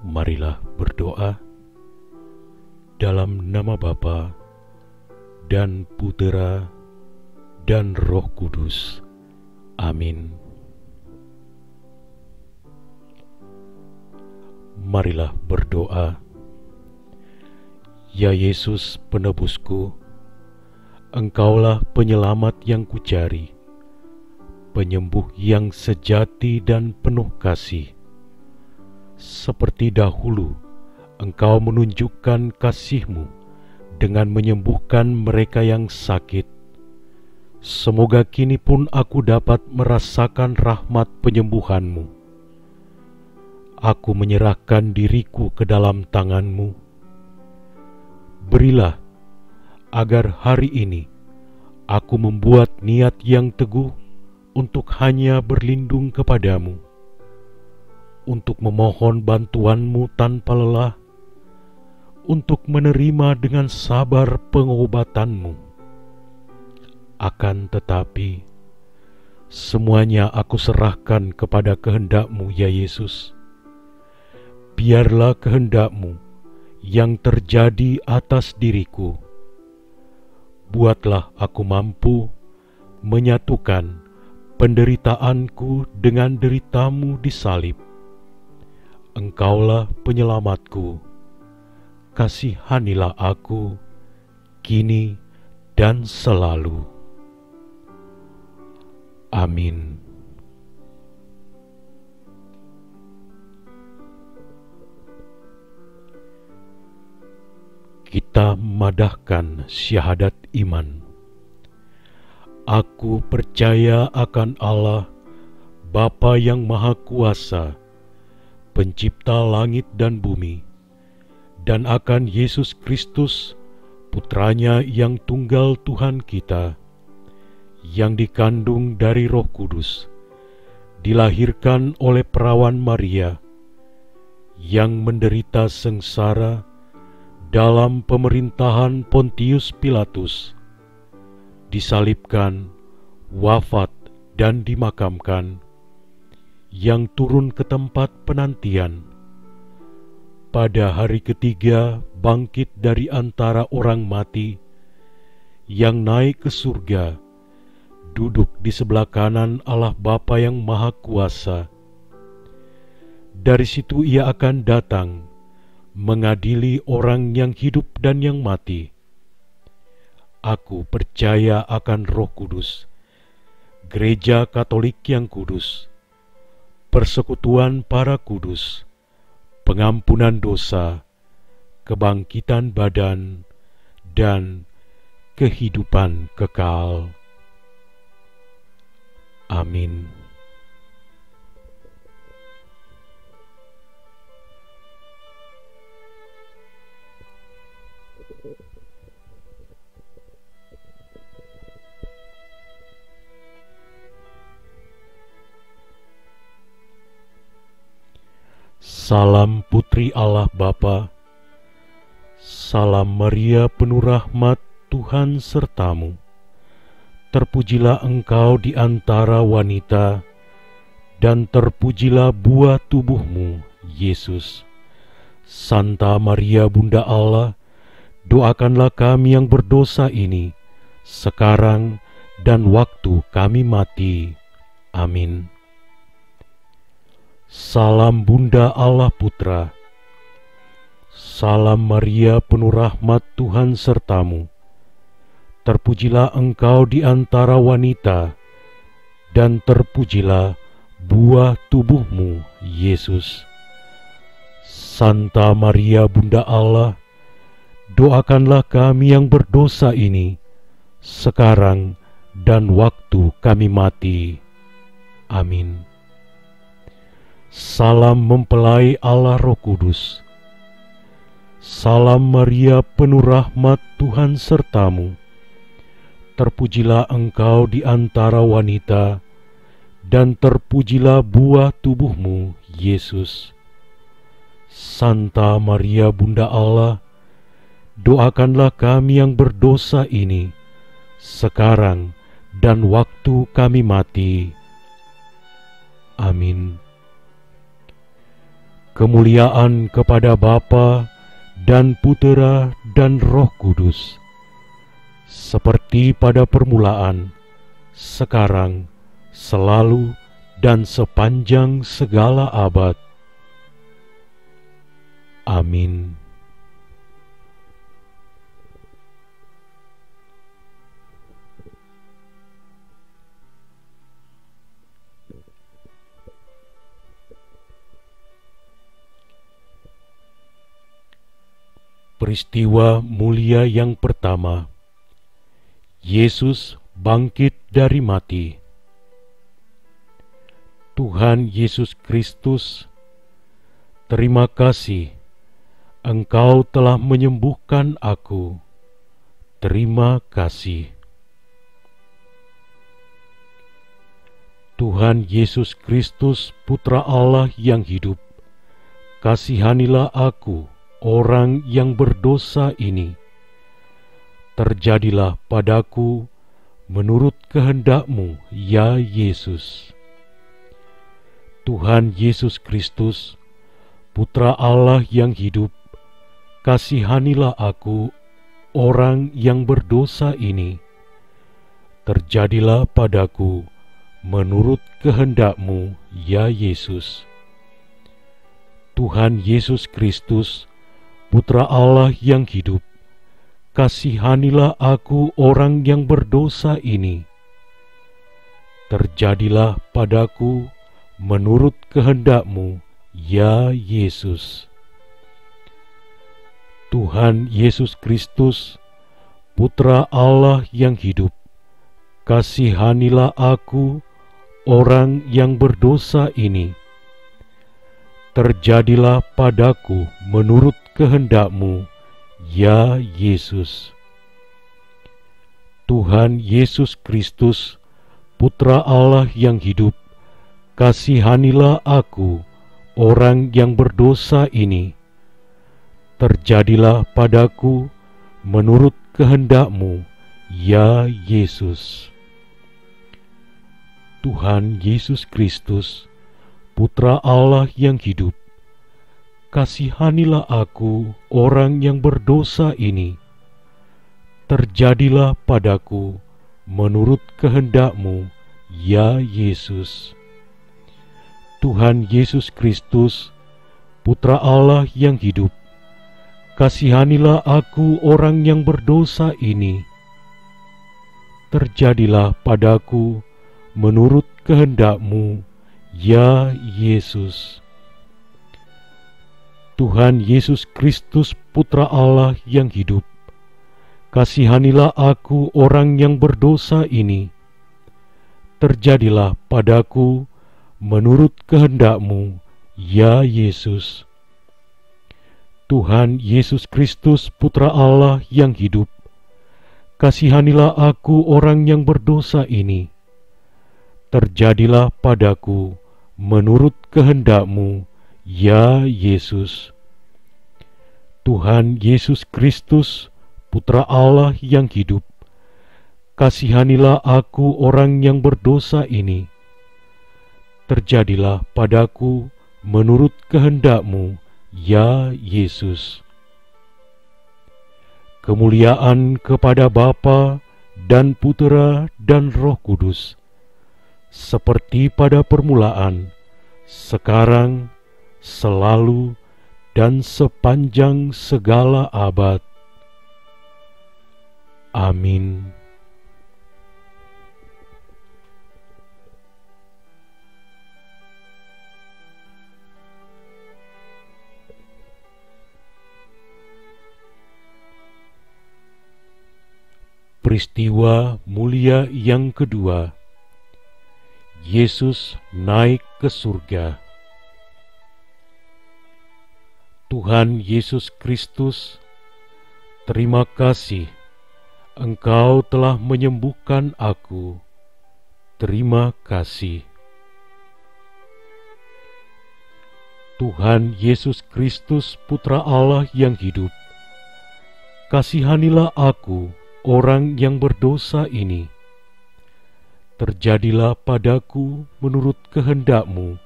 Marilah berdoa dalam nama Bapa dan Putera dan Roh Kudus. Amin. Marilah berdoa. Ya Yesus penebusku, Engkaulah penyelamat yang kucari, penyembuh yang sejati dan penuh kasih. Seperti dahulu, Engkau menunjukkan kasih-Mu dengan menyembuhkan mereka yang sakit. Semoga kini pun aku dapat merasakan rahmat penyembuhan-Mu. Aku menyerahkan diriku ke dalam tangan-Mu. Berilah agar hari ini aku membuat niat yang teguh untuk hanya berlindung kepadamu, untuk memohon bantuan-Mu tanpa lelah, untuk menerima dengan sabar pengobatan-Mu. Akan tetapi, semuanya aku serahkan kepada kehendak-Mu, ya Yesus. Biarlah kehendak-Mu yang terjadi atas diriku. Buatlah aku mampu menyatukan penderitaanku dengan derita-Mu di salib. Engkaulah penyelamatku. Kasihanilah aku, kini dan selalu. Amin. Kita madahkan syahadat iman. Aku percaya akan Allah, Bapa yang Maha Kuasa, Pencipta langit dan bumi, dan akan Yesus Kristus, Putranya yang tunggal Tuhan kita, yang dikandung dari Roh Kudus, dilahirkan oleh perawan Maria, yang menderita sengsara dalam pemerintahan Pontius Pilatus, disalibkan, wafat, dan dimakamkan, yang turun ke tempat penantian, pada hari ketiga bangkit dari antara orang mati, yang naik ke surga, duduk di sebelah kanan Allah Bapa yang Maha Kuasa. Dari situ Ia akan datang, mengadili orang yang hidup dan yang mati. Aku percaya akan Roh Kudus, Gereja Katolik yang kudus, persekutuan para kudus, pengampunan dosa, kebangkitan badan, dan kehidupan kekal. Amin. Salam Putri Allah Bapa, salam Maria penuh rahmat, Tuhan sertamu. Terpujilah engkau di antara wanita, dan terpujilah buah tubuhmu, Yesus. Santa Maria Bunda Allah, doakanlah kami yang berdosa ini, sekarang dan waktu kami mati. Amin. Salam Bunda Allah Putra. Salam Maria penuh rahmat, Tuhan sertamu. Terpujilah engkau di antara wanita, dan terpujilah buah tubuhmu, Yesus. Santa Maria Bunda Allah, doakanlah kami yang berdosa ini, sekarang dan waktu kami mati. Amin. Salam mempelai Allah Roh Kudus. Salam Maria penuh rahmat, Tuhan sertamu. Terpujilah engkau di antara wanita, dan terpujilah buah tubuhmu, Yesus. Santa Maria Bunda Allah, doakanlah kami yang berdosa ini, sekarang dan waktu kami mati. Amin. Kemuliaan kepada Bapa dan Putera dan Roh Kudus, seperti pada permulaan, sekarang, selalu, dan sepanjang segala abad. Amin. Peristiwa mulia yang pertama, Yesus bangkit dari mati. Tuhan Yesus Kristus, terima kasih, Engkau telah menyembuhkan aku. Terima kasih. Tuhan Yesus Kristus, Putra Allah yang hidup, kasihanilah aku, orang yang berdosa ini. Terjadilah padaku menurut kehendak-Mu, ya Yesus. Tuhan Yesus Kristus, Putra Allah yang hidup, kasihanilah aku, orang yang berdosa ini. Terjadilah padaku menurut kehendak-Mu, ya Yesus. Tuhan Yesus Kristus, Putra Allah yang hidup, kasihanilah aku, orang yang berdosa ini. Terjadilah padaku menurut kehendak-Mu, ya Yesus. Tuhan Yesus Kristus, Putra Allah yang hidup, kasihanilah aku, orang yang berdosa ini. Terjadilah padaku menurut kehendak-Mu, ya Yesus. Tuhan Yesus Kristus, Putra Allah yang hidup, kasihanilah aku, orang yang berdosa ini. Terjadilah padaku menurut kehendak-Mu, ya Yesus. Tuhan Yesus Kristus, Putra Allah yang hidup, kasihanilah aku, orang yang berdosa ini. Terjadilah padaku menurut kehendak-Mu, ya Yesus. Tuhan Yesus Kristus, Putra Allah yang hidup, kasihanilah aku, orang yang berdosa ini. Terjadilah padaku menurut kehendak-Mu, ya Yesus. Tuhan Yesus Kristus, Putra Allah yang hidup, kasihanilah aku, orang yang berdosa ini. Terjadilah padaku menurut kehendak-Mu, ya Yesus. Tuhan Yesus Kristus, Putra Allah yang hidup, kasihanilah aku, orang yang berdosa ini. Terjadilah padaku menurut kehendak-Mu, ya Yesus. Tuhan Yesus Kristus, Putra Allah yang hidup, kasihanilah aku, orang yang berdosa ini. Terjadilah padaku menurut kehendak-Mu, ya Yesus. Kemuliaan kepada Bapa dan Putera dan Roh Kudus, seperti pada permulaan, sekarang, selalu, dan sepanjang segala abad. Amin. Peristiwa mulia yang kedua, Yesus naik ke surga. Tuhan Yesus Kristus, terima kasih, Engkau telah menyembuhkan aku. Terima kasih. Tuhan Yesus Kristus, Putra Allah yang hidup, kasihanilah aku, orang yang berdosa ini. Terjadilah padaku menurut kehendak-Mu,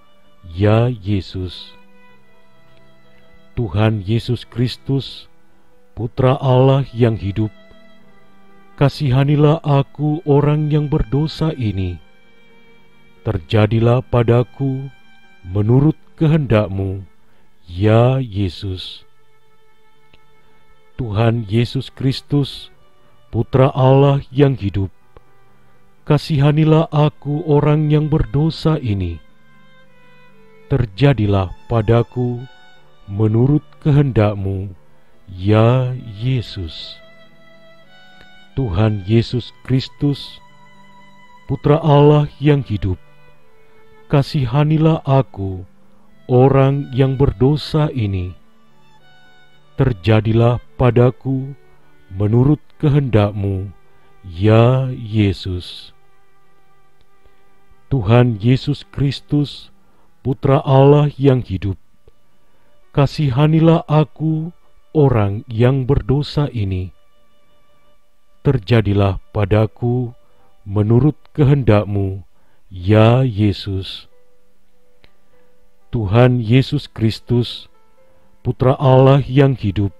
ya Yesus. Tuhan Yesus Kristus, Putra Allah yang hidup, kasihanilah aku orang yang berdosa ini. Terjadilah padaku menurut kehendak-Mu, ya Yesus. Tuhan Yesus Kristus, Putra Allah yang hidup, kasihanilah aku orang yang berdosa ini. Terjadilah padaku menurut kehendak-Mu, ya Yesus. Tuhan Yesus Kristus, Putra Allah yang hidup, kasihanilah aku orang yang berdosa ini. Terjadilah padaku menurut kehendak-Mu, ya Yesus. Tuhan Yesus Kristus, Putra Allah yang hidup, kasihanilah aku orang yang berdosa ini. Terjadilah padaku menurut kehendak-Mu, ya Yesus. Tuhan Yesus Kristus, Putra Allah yang hidup,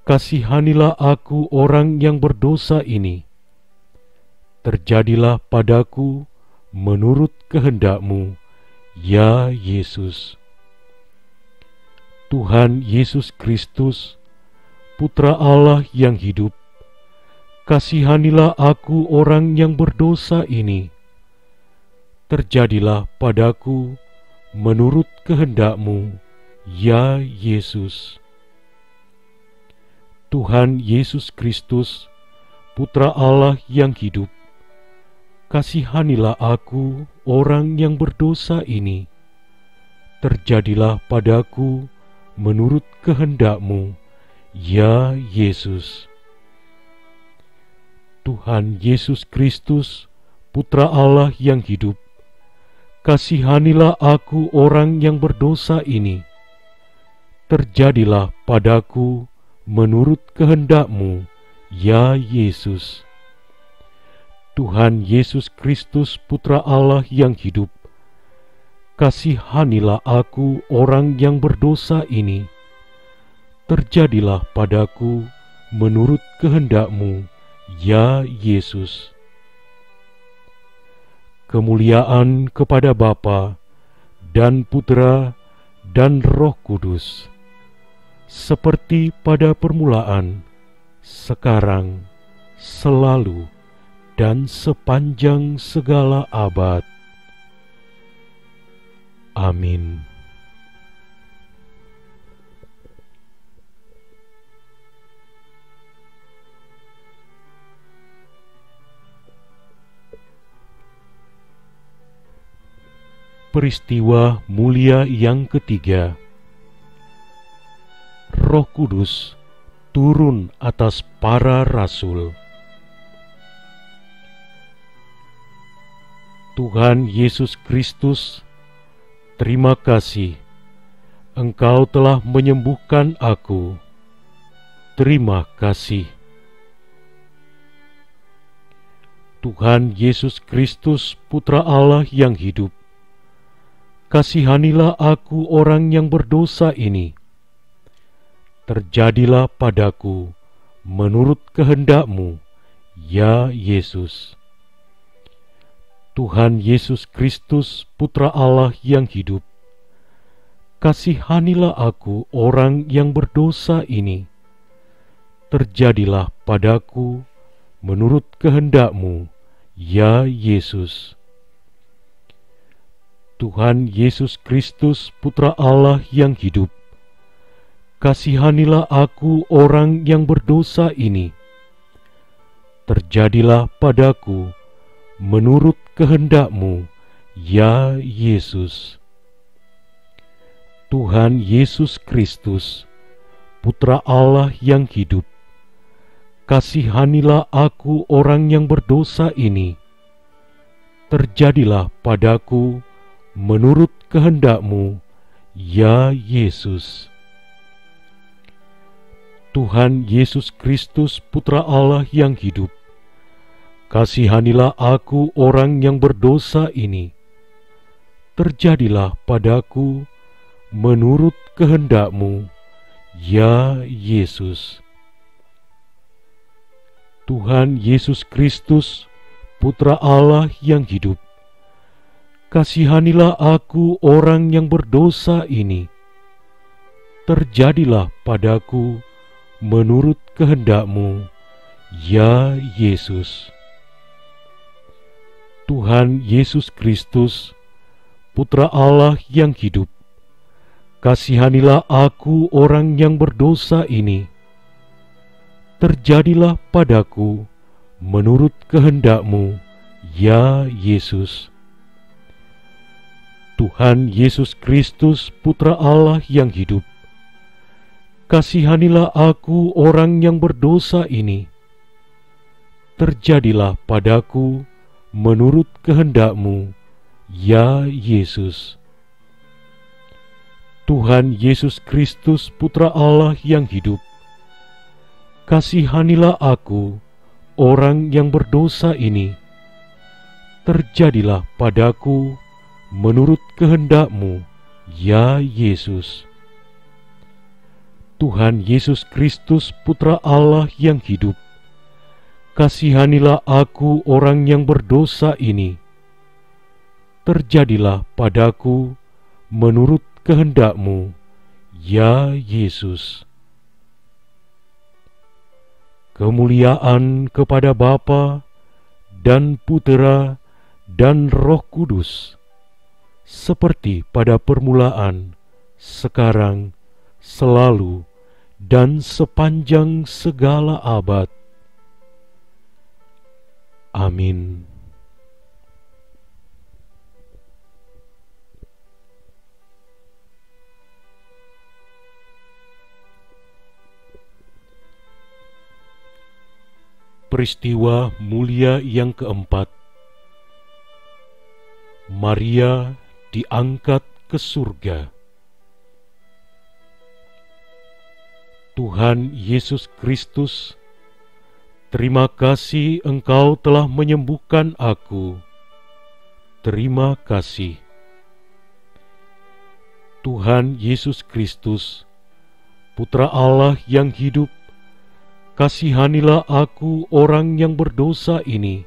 kasihanilah aku orang yang berdosa ini. Terjadilah padaku menurut kehendak-Mu, ya Yesus. Tuhan Yesus Kristus, Putra Allah yang hidup, kasihanilah aku orang yang berdosa ini. Terjadilah padaku menurut kehendak-Mu, ya Yesus. Tuhan Yesus Kristus, Putra Allah yang hidup, kasihanilah aku orang yang berdosa ini. Terjadilah padaku menurut kehendak-Mu, ya Yesus. Tuhan Yesus Kristus, Putra Allah yang hidup, kasihanilah aku orang yang berdosa ini. Terjadilah padaku menurut kehendak-Mu, ya Yesus. Tuhan Yesus Kristus, Putra Allah yang hidup, kasihanilah aku orang yang berdosa ini. Terjadilah padaku menurut kehendak-Mu, ya Yesus. Kemuliaan kepada Bapa dan Putra dan Roh Kudus, seperti pada permulaan, sekarang, selalu, dan sepanjang segala abad. Amin. Peristiwa mulia yang ketiga. Roh Kudus turun atas para rasul. Tuhan Yesus Kristus, terima kasih, Engkau telah menyembuhkan aku. Terima kasih. Tuhan Yesus Kristus, Putra Allah yang hidup, kasihanilah aku orang yang berdosa ini. Terjadilah padaku menurut kehendak-Mu, ya Yesus. Tuhan Yesus Kristus, Putra Allah yang hidup, kasihanilah aku orang yang berdosa ini. Terjadilah padaku menurut kehendak-Mu, ya Yesus. Tuhan Yesus Kristus, Putra Allah yang hidup, kasihanilah aku orang yang berdosa ini. Terjadilah padaku menurut kehendak-Mu, ya Yesus. Tuhan Yesus Kristus, Putra Allah yang hidup, kasihanilah aku orang yang berdosa ini. Terjadilah padaku menurut kehendak-Mu, ya Yesus. Tuhan Yesus Kristus, Putra Allah yang hidup, kasihanilah aku orang yang berdosa ini. Terjadilah padaku menurut kehendak-Mu, ya Yesus. Tuhan Yesus Kristus, Putra Allah yang hidup, kasihanilah aku orang yang berdosa ini. Terjadilah padaku menurut kehendak-Mu, ya Yesus. Tuhan Yesus Kristus, Putra Allah yang hidup, kasihanilah aku orang yang berdosa ini. Terjadilah padaku menurut kehendak-Mu, ya Yesus. Tuhan Yesus Kristus, Putra Allah yang hidup, kasihanilah aku orang yang berdosa ini. Terjadilah padaku menurut kehendak-Mu, ya Yesus. Tuhan Yesus Kristus, Putra Allah yang hidup, kasihanilah aku orang yang berdosa ini. Terjadilah padaku menurut kehendak-Mu, ya Yesus. Tuhan Yesus Kristus, Putra Allah yang hidup, kasihanilah aku orang yang berdosa ini. Terjadilah padaku menurut kehendak-Mu, ya Yesus. Kemuliaan kepada Bapa dan Putera dan Roh Kudus, seperti pada permulaan, sekarang, selalu, dan sepanjang segala abad. Amin. Peristiwa mulia yang keempat, Maria diangkat ke surga. Tuhan Yesus Kristus, terima kasih Engkau telah menyembuhkan aku. Terima kasih. Tuhan Yesus Kristus, Putra Allah yang hidup, kasihanilah aku orang yang berdosa ini.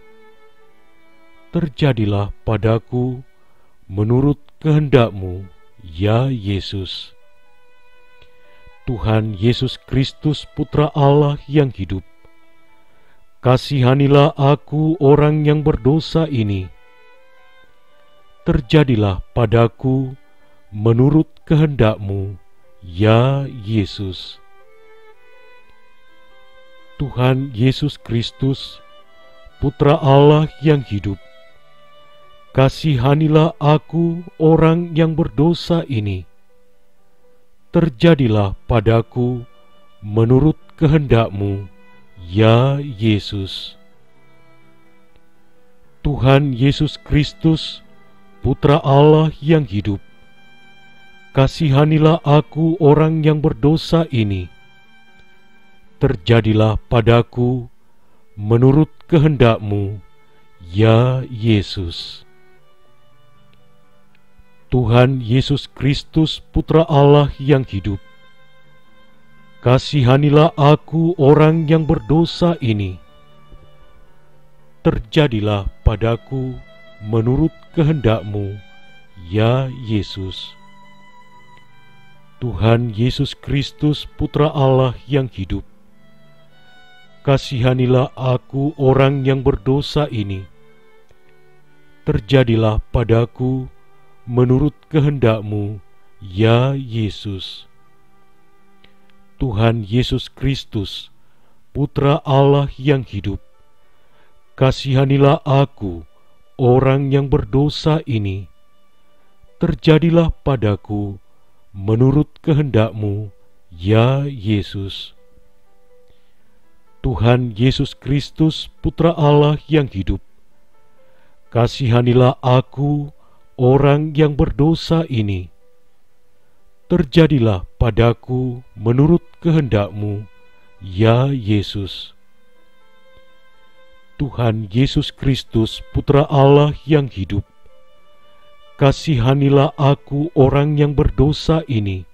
Terjadilah padaku menurut kehendak-Mu, ya Yesus. Tuhan Yesus Kristus, Putra Allah yang hidup, kasihanilah aku orang yang berdosa ini. Terjadilah padaku menurut kehendak-Mu, ya Yesus. Tuhan Yesus Kristus, Putra Allah yang hidup, kasihanilah aku orang yang berdosa ini. Terjadilah padaku menurut kehendak-Mu, ya Yesus. Tuhan Yesus Kristus, Putra Allah yang hidup, kasihanilah aku orang yang berdosa ini. Terjadilah padaku menurut kehendak-Mu, ya Yesus. Tuhan Yesus Kristus, Putra Allah yang hidup, kasihanilah aku orang yang berdosa ini. Terjadilah padaku menurut kehendak-Mu, ya Yesus. Tuhan Yesus Kristus, Putra Allah yang hidup, kasihanilah aku orang yang berdosa ini. Terjadilah padaku menurut kehendak-Mu, ya Yesus. Tuhan Yesus Kristus, Putra Allah yang hidup, kasihanilah aku, orang yang berdosa ini. Terjadilah padaku menurut kehendak-Mu, ya Yesus. Tuhan Yesus Kristus, Putra Allah yang hidup, kasihanilah aku, orang yang berdosa ini. Terjadilah padaku menurut kehendak-Mu, ya Yesus. Tuhan Yesus Kristus, Putra Allah yang hidup, kasihanilah aku orang yang berdosa ini.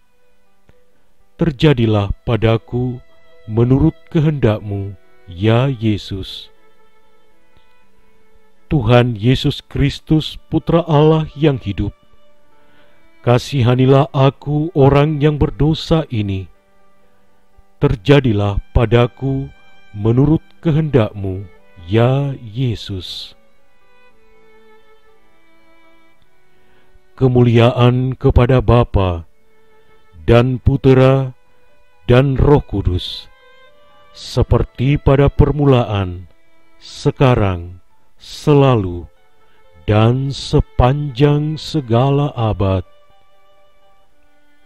Terjadilah padaku menurut kehendak-Mu, ya Yesus. Tuhan Yesus Kristus, Putra Allah yang hidup, kasihanilah aku orang yang berdosa ini. Terjadilah padaku menurut kehendak-Mu, ya Yesus. Kemuliaan kepada Bapa dan Putera dan Roh Kudus, seperti pada permulaan, sekarang, selalu, dan sepanjang segala abad.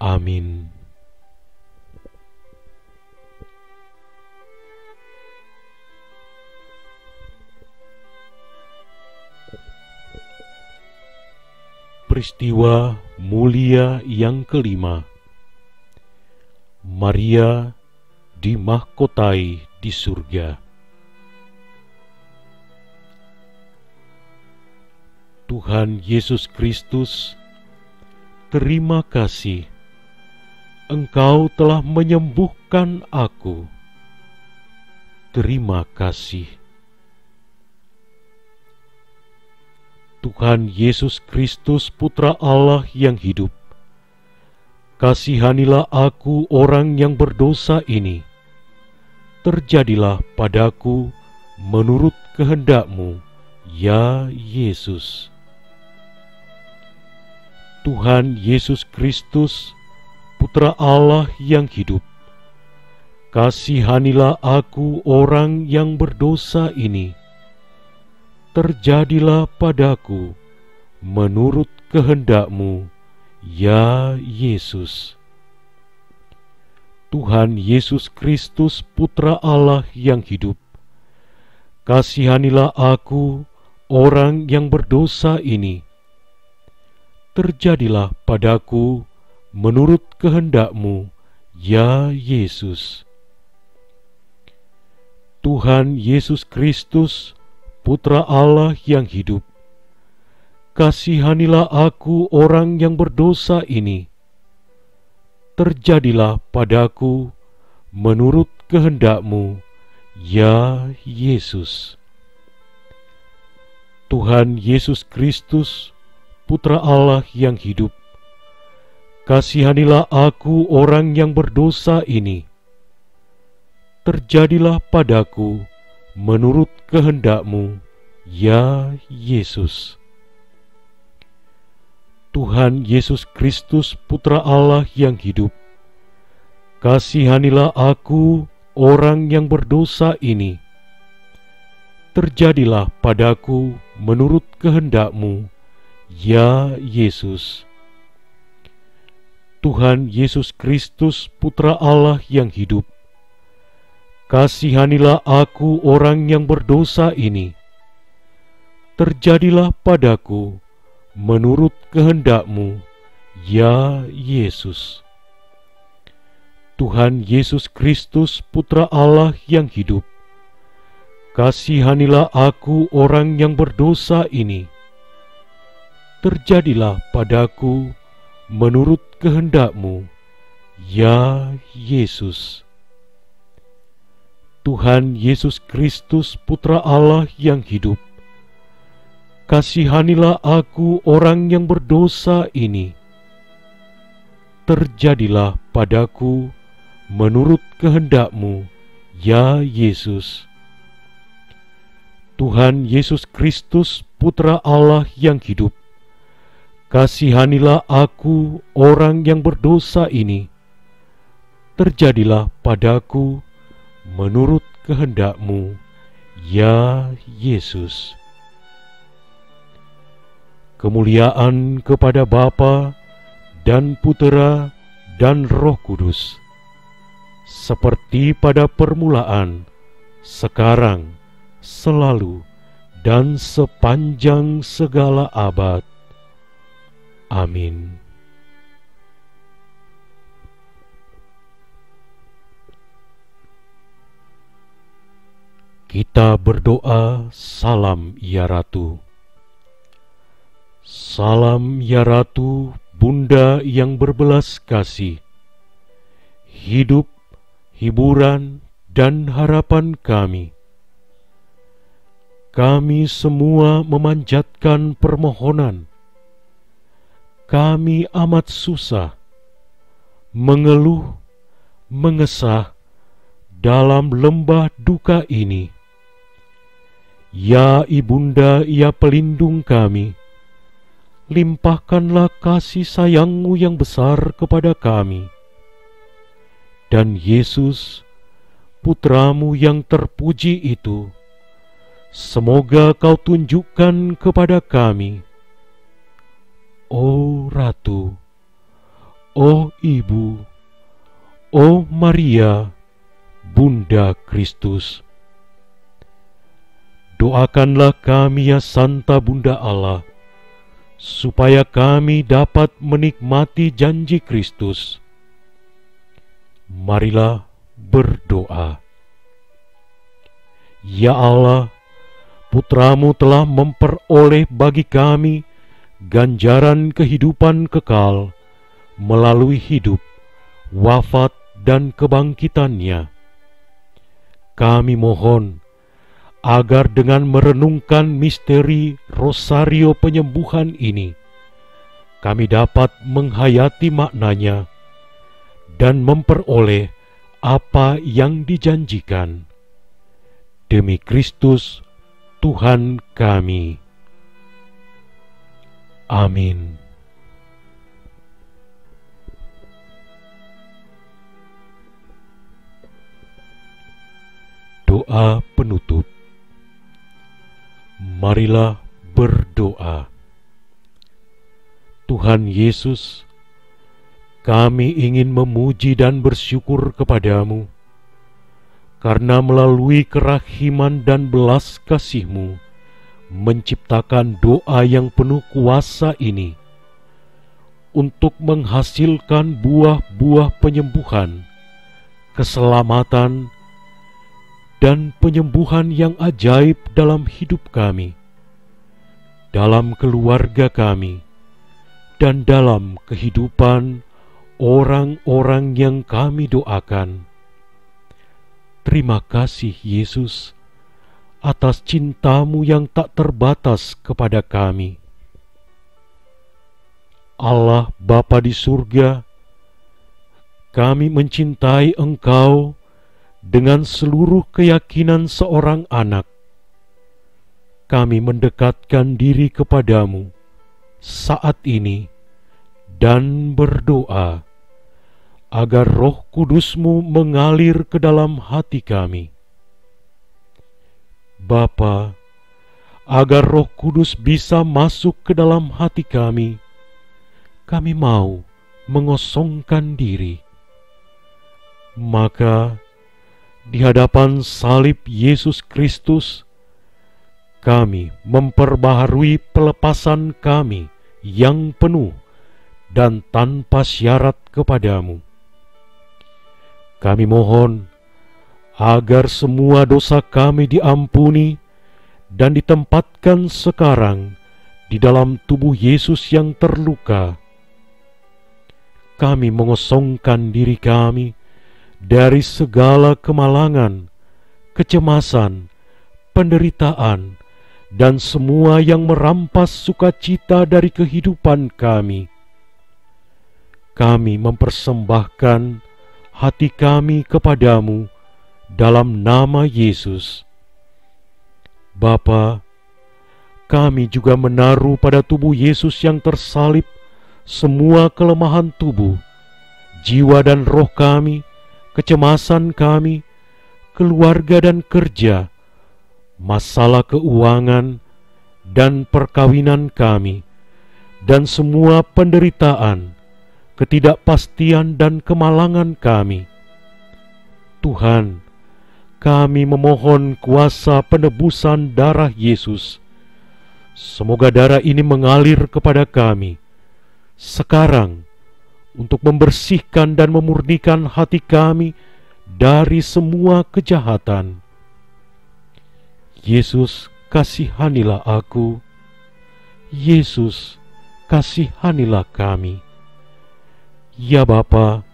Amin. Peristiwa mulia yang kelima. Maria dimahkotai di surga. Tuhan Yesus Kristus, terima kasih, Engkau telah menyembuhkan aku. Terima kasih. Tuhan Yesus Kristus, Putra Allah yang hidup, kasihanilah aku orang yang berdosa ini. Terjadilah padaku menurut kehendak-Mu, ya Yesus. Tuhan Yesus Kristus, Putra Allah yang hidup, kasihanilah aku orang yang berdosa ini. Terjadilah padaku menurut kehendak-Mu, ya Yesus. Tuhan Yesus Kristus, Putra Allah yang hidup, kasihanilah aku orang yang berdosa ini. Terjadilah padaku menurut kehendak-Mu, ya Yesus. Tuhan Yesus Kristus, Putra Allah yang hidup, kasihanilah aku orang yang berdosa ini. Terjadilah padaku menurut kehendak-Mu, ya Yesus. Tuhan Yesus Kristus, Putra Allah yang hidup, kasihanilah aku orang yang berdosa ini. Terjadilah padaku menurut kehendak-Mu, ya Yesus. Tuhan Yesus Kristus, Putra Allah yang hidup, kasihanilah aku orang yang berdosa ini. Terjadilah padaku menurut kehendak-Mu, ya Yesus. Tuhan Yesus Kristus, Putra Allah yang hidup, kasihanilah aku orang yang berdosa ini. Terjadilah padaku menurut kehendak-Mu, ya Yesus. Tuhan Yesus Kristus, Putra Allah yang hidup, kasihanilah aku orang yang berdosa ini. Terjadilah padaku menurut kehendak-Mu, ya Yesus. Tuhan Yesus Kristus, Putra Allah yang hidup, kasihanilah aku orang yang berdosa ini. Terjadilah padaku menurut kehendak-Mu, ya Yesus. Tuhan Yesus Kristus, Putra Allah yang hidup, kasihanilah aku orang yang berdosa ini. Terjadilah padaku menurut kehendak-Mu, ya Yesus. Kemuliaan kepada Bapa dan Putera dan Roh Kudus, seperti pada permulaan, sekarang, selalu, dan sepanjang segala abad. Amin. Kita berdoa, salam ya Ratu. Salam ya Ratu, Bunda yang berbelas kasih. Hidup, hiburan, dan harapan kami. Kami semua memanjatkan permohonan. Kami amat susah, mengeluh, mengesah dalam lembah duka ini. Ya Ibunda, ya pelindung kami, limpahkanlah kasih sayang-Mu yang besar kepada kami. Dan Yesus, Putra-Mu yang terpuji itu, semoga Kau tunjukkan kepada kami. Oh Ratu, oh Ibu, oh Maria, Bunda Kristus, doakanlah kami ya Santa Bunda Allah, supaya kami dapat menikmati janji Kristus. Marilah berdoa. Ya Allah, Putra-Mu telah memperoleh bagi kami ganjaran kehidupan kekal melalui hidup, wafat, dan kebangkitannya. Kami mohon agar dengan merenungkan misteri rosario penyembuhan ini, kami dapat menghayati maknanya dan memperoleh apa yang dijanjikan. Demi Kristus Tuhan kami. Amin. Doa penutup. Marilah berdoa. Tuhan Yesus, kami ingin memuji dan bersyukur kepada-Mu, karena melalui kerahiman dan belas kasih-Mu, menciptakan doa yang penuh kuasa ini untuk menghasilkan buah-buah penyembuhan, keselamatan, dan penyembuhan yang ajaib dalam hidup kami, dalam keluarga kami, dan dalam kehidupan orang-orang yang kami doakan. Terima kasih Yesus atas cinta-Mu yang tak terbatas kepada kami. Allah Bapa di surga, kami mencintai Engkau dengan seluruh keyakinan seorang anak. Kami mendekatkan diri kepada-Mu saat ini dan berdoa agar Roh Kudus-Mu mengalir ke dalam hati kami. Bapa, agar Roh Kudus bisa masuk ke dalam hati kami mau mengosongkan diri. Maka, di hadapan salib Yesus Kristus, kami memperbaharui pelepasan kami yang penuh dan tanpa syarat kepada-Mu. Kami mohon agar semua dosa kami diampuni dan ditempatkan sekarang di dalam tubuh Yesus yang terluka. Kami mengosongkan diri kami dari segala kemalangan, kecemasan, penderitaan, dan semua yang merampas sukacita dari kehidupan kami. Kami mempersembahkan hati kami kepada-Mu dalam nama Yesus. Bapa, kami juga menaruh pada tubuh Yesus yang tersalib semua kelemahan tubuh, jiwa dan roh kami, kecemasan kami, keluarga dan kerja, masalah keuangan dan perkawinan kami, dan semua penderitaan, ketidakpastian dan kemalangan kami. Tuhan, kami memohon kuasa penebusan darah Yesus. Semoga darah ini mengalir kepada kami sekarang untuk membersihkan dan memurnikan hati kami dari semua kejahatan. Yesus, kasihanilah aku. Yesus, kasihanilah kami. Ya Bapa,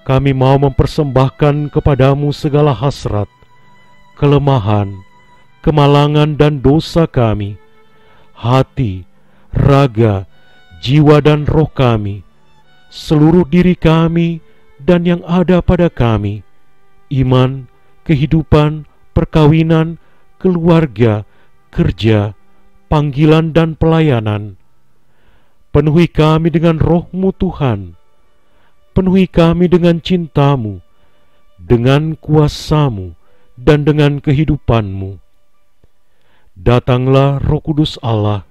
kami mau mempersembahkan kepadamu segala hasrat, kelemahan, kemalangan dan dosa kami, hati, raga, jiwa dan roh kami, seluruh diri kami dan yang ada pada kami, iman, kehidupan, perkawinan, keluarga, kerja, panggilan dan pelayanan. Penuhi kami dengan roh-Mu Tuhan, penuhi kami dengan cinta-Mu, dengan kuasa-Mu, dan dengan kehidupan-Mu. Datanglah Roh Kudus Allah,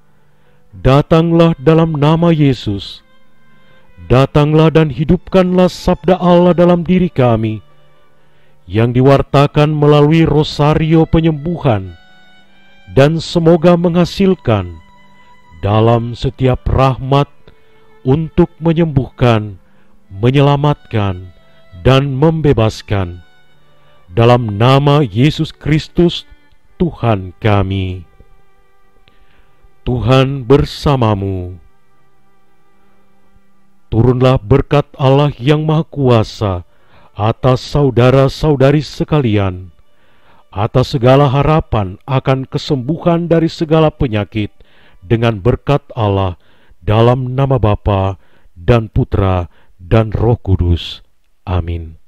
datanglah dalam nama Yesus. Datanglah dan hidupkanlah sabda Allah dalam diri kami, yang diwartakan melalui rosario penyembuhan, dan semoga menghasilkan dalam setiap rahmat untuk menyembuhkan, menyelamatkan, dan membebaskan. Dalam nama Yesus Kristus, Tuhan kami. Tuhan bersamamu. Turunlah berkat Allah yang Maha Kuasa atas saudara-saudari sekalian, atas segala harapan akan kesembuhan dari segala penyakit, dengan berkat Allah, dalam nama Bapa dan Putra dan Roh Kudus. Amin.